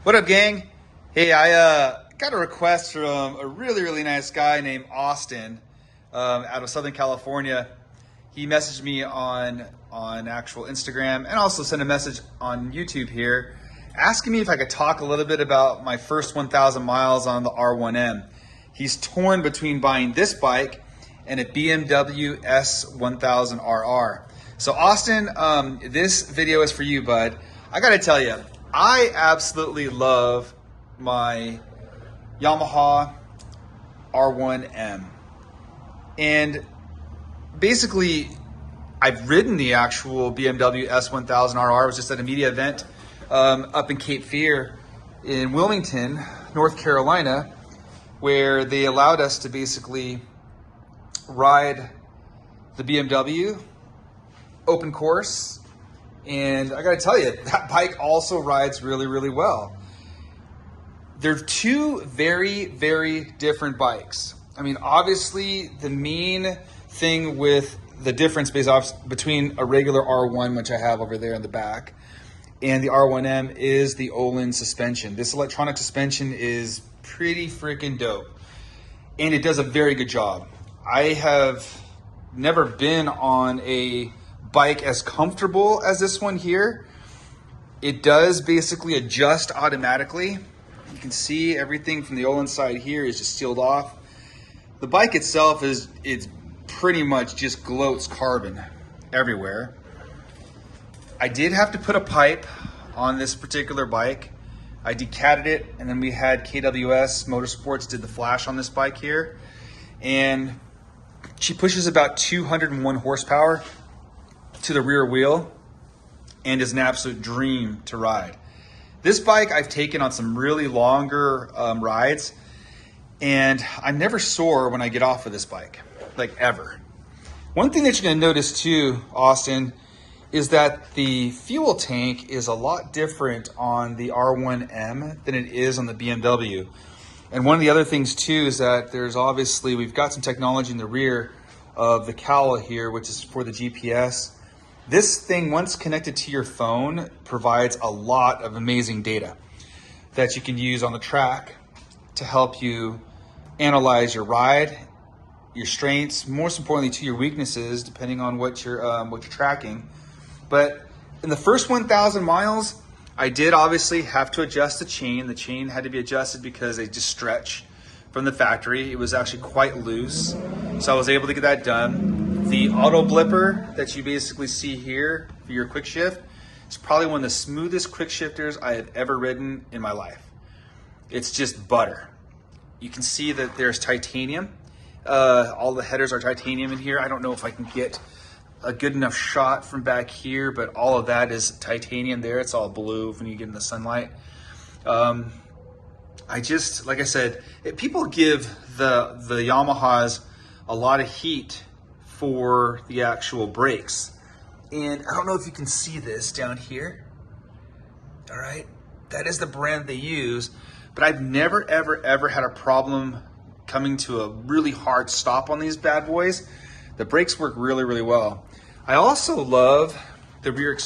What up, gang? Hey, I got a request from a really nice guy named Austin out of Southern California. He messaged me on actual Instagram and also sent a message on YouTube here asking me if I could talk a little bit about my first 1,000 miles on the R1M. He's torn between buying this bike and a BMW S1000RR. So Austin, this video is for you, bud. I gotta tell you, I absolutely love my Yamaha R1M. And basically, I've ridden the actual BMW S1000RR. I was just at a media event up in Cape Fear in Wilmington, North Carolina, where they allowed us to basically ride the BMW open course. And I gotta tell you, that bike also rides really well. They're two very different bikes. I mean, obviously the main thing with the difference between a regular R1, which I have over there in the back, and the R1M is the Olin suspension. This electronic suspension is pretty freaking dope. And it does a very good job. I have never been on a bike as comfortable as this one here. It does basically adjust automatically. You can see everything from the Olin side here is just sealed off. The bike itself it's pretty much just gloats carbon everywhere. I did have to put a pipe on this particular bike. I decatted it, and then we had KWS Motorsports did the flash on this bike here. And she pushes about 201 horsepower to the rear wheel and is an absolute dream to ride. This bike I've taken on some really longer rides, and I'm never sore when I get off of this bike, like ever. One thing that you're gonna notice too, Austin, is that the fuel tank is a lot different on the R1M than it is on the BMW. And one of the other things too is that we've got some technology in the rear of the cowl here, which is for the GPS. This thing, once connected to your phone, provides a lot of amazing data that you can use on the track to help you analyze your ride, your strengths, most importantly to your weaknesses, depending on what you're tracking. But in the first 1,000 miles, I did obviously have to adjust the chain. The chain had to be adjusted because they just stretch from the factory. It was actually quite loose, so I was able to get that done. The auto blipper that you basically see here for your quick shift is probably one of the smoothest quick shifters I have ever ridden in my life. It's just butter. You can see that there's titanium. All the headers are titanium in here. I don't know if I can get a good enough shot from back here, but all of that is titanium there. It's all blue when you get in the sunlight. Like I said, people give the Yamahas a lot of heat for the actual brakes. And I don't know if you can see this down here. All right, that is the brand they use, but I've never ever had a problem coming to a really hard stop on these bad boys. The brakes work really well. I also love the rear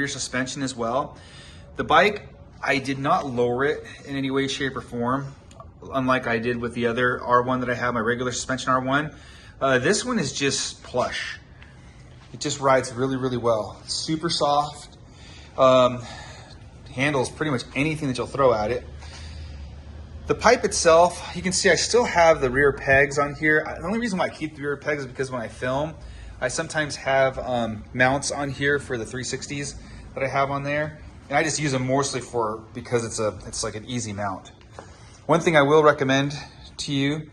suspension as well. The bike, I did not lower it in any way, shape, or form, unlike I did with the other R1 that I have, my regular suspension R1. This one is just plush. It just rides really well. Super soft. Handles pretty much anything that you'll throw at it. The pipe itself, you can see I still have the rear pegs on here. The only reason why I keep the rear pegs is because when I film, I sometimes have mounts on here for the 360s that I have on there. And I just use them mostly because it's like an easy mount. One thing I will recommend to you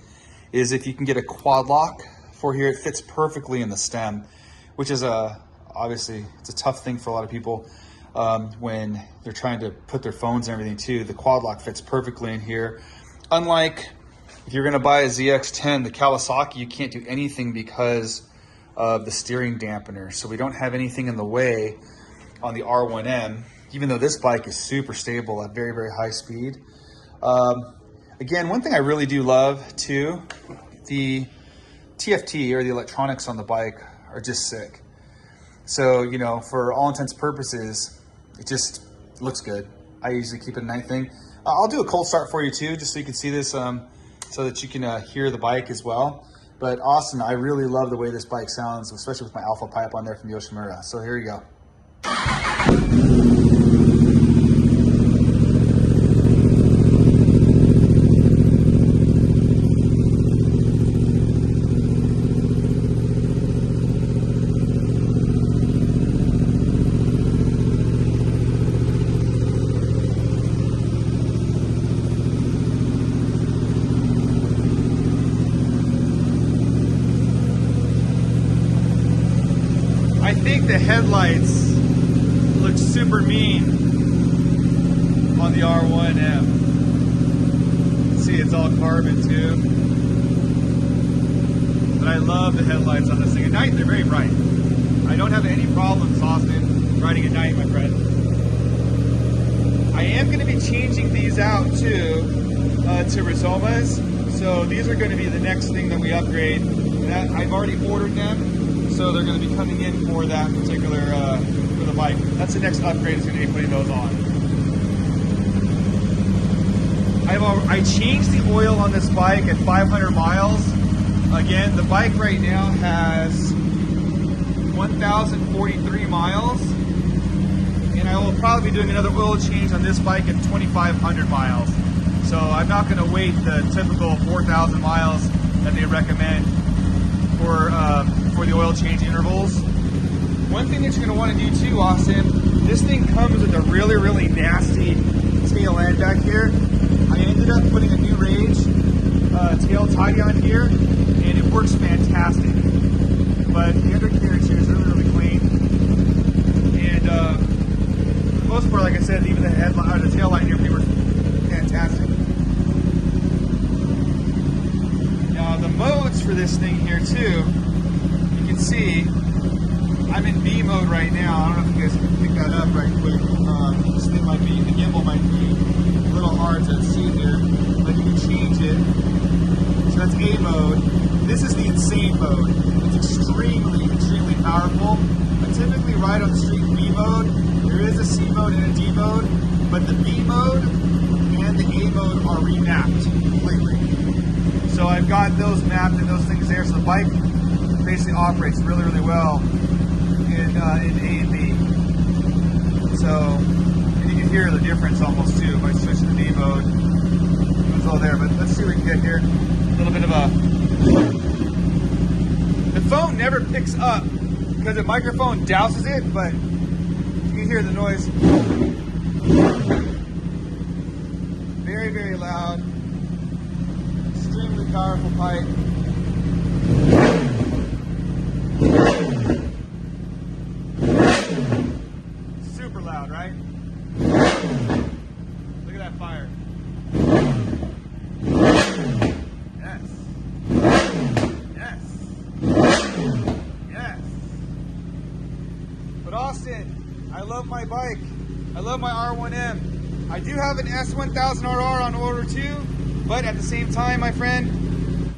is if you can get a quad lock for here. It fits perfectly in the stem, which is obviously it's a tough thing for a lot of people when they're trying to put their phones and everything too. The quad lock fits perfectly in here. Unlike if you're gonna buy a ZX-10, the Kawasaki, you can't do anything because of the steering dampener. So we don't have anything in the way on the R1M, even though this bike is super stable at very high speed. Again, one thing I really do love too, the TFT or the electronics on the bike are just sick. So, you know, for all intents and purposes, it just looks good. I usually keep it a night thing. I'll do a cold start for you too, just so you can see this, so that you can hear the bike as well. But Austin, I really love the way this bike sounds, especially with my alpha pipe on there from Yoshimura. So here you go. I think the headlights look super mean on the R1M. See, it's all carbon too. But I love the headlights on this thing. At night, they're very bright. I don't have any problems, Austin, riding at night, my friend. I am going to be changing these out too to Rizomas. So these are going to be the next thing that we upgrade. I've already ordered them. So they're going to be coming in for that particular, for the bike. That's the next upgrade, is going to be putting those on. I changed the oil on this bike at 500 miles. Again, the bike right now has 1,043 miles. And I will probably be doing another oil change on this bike at 2,500 miles. So I'm not going to wait the typical 4,000 miles that they recommend for the oil change intervals. One thing that you're going to want to do too, Austin, this thing comes with a really, really nasty tail end back here. I ended up putting a new Rage tail tidy on here, and it works fantastic. But the undercarriage here is really, really clean. And for the most part, like I said, even the headlight, the tail light here works fantastic. Now the modes for this thing here too, you can see I'm in B mode right now. I don't know if you guys can pick that up right quick. This thing might be, the gimbal might be a little hard to see here, but you can change it. So that's A mode. This is the insane mode. It's extremely, extremely powerful. I typically ride on the street in B mode. There is a C mode and a D mode, but the B mode and the A mode are remapped completely. So I've got those mapped and those things there, so the bike basically operates really, really well in A and B. So, and you can hear the difference almost too by switching to B mode. It's all there, but let's see what we can get here. A little bit of a... The phone never picks up because the microphone douses it, but you can hear the noise. Very, very loud. Extremely powerful pipe. Super loud, right? Look at that fire. Yes. Yes. Yes. But Austin, I love my bike. I love my R1M. I do have an S1000RR on order too, but at the same time, my friend,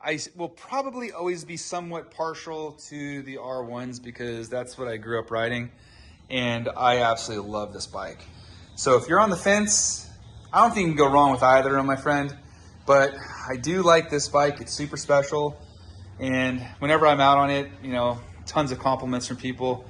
I will probably always be somewhat partial to the R1s because that's what I grew up riding, and I absolutely love this bike. So if you're on the fence, I don't think you can go wrong with either of them, my friend, but I do like this bike. It's super special, and whenever I'm out on it, you know, tons of compliments from people,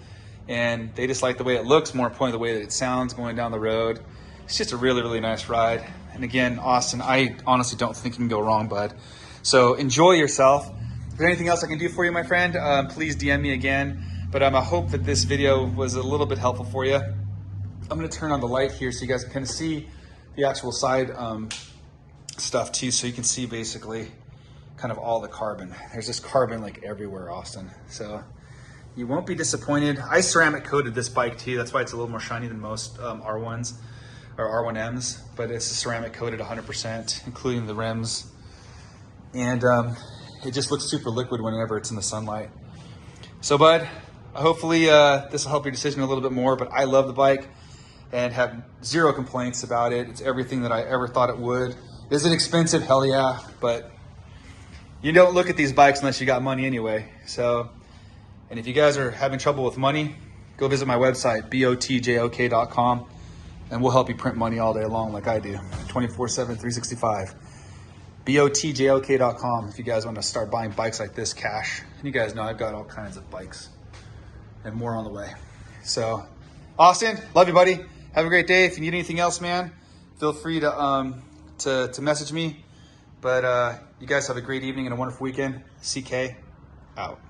and they just like the way it looks, more importantly, the way that it sounds going down the road. It's just a really, really nice ride. And again, Austin, I honestly don't think you can go wrong, bud. So enjoy yourself. If there's anything else I can do for you, my friend, please DM me again. But I hope that this video was a little bit helpful for you. I'm gonna turn on the light here so you guys can kind of see the actual side stuff too, so you can see basically kind of all the carbon. There's just carbon like everywhere, Austin. So you won't be disappointed. I ceramic coated this bike too. That's why it's a little more shiny than most R1s or R1Ms, but it's ceramic coated 100%, including the rims. And it just looks super liquid whenever it's in the sunlight. So bud, hopefully this will help your decision a little bit more, but I love the bike and have zero complaints about it. It's everything that I ever thought it would. Is it expensive? Hell yeah, but you don't look at these bikes unless you got money anyway. So, and if you guys are having trouble with money, go visit my website, botjok.com. and we'll help you print money all day long like I do, 24/7, 365. BOTJOK.com if you guys want to start buying bikes like this cash. And you guys know I've got all kinds of bikes and more on the way. So, Austin, love you, buddy. Have a great day. If you need anything else, man, feel free to message me. But you guys have a great evening and a wonderful weekend. CK out.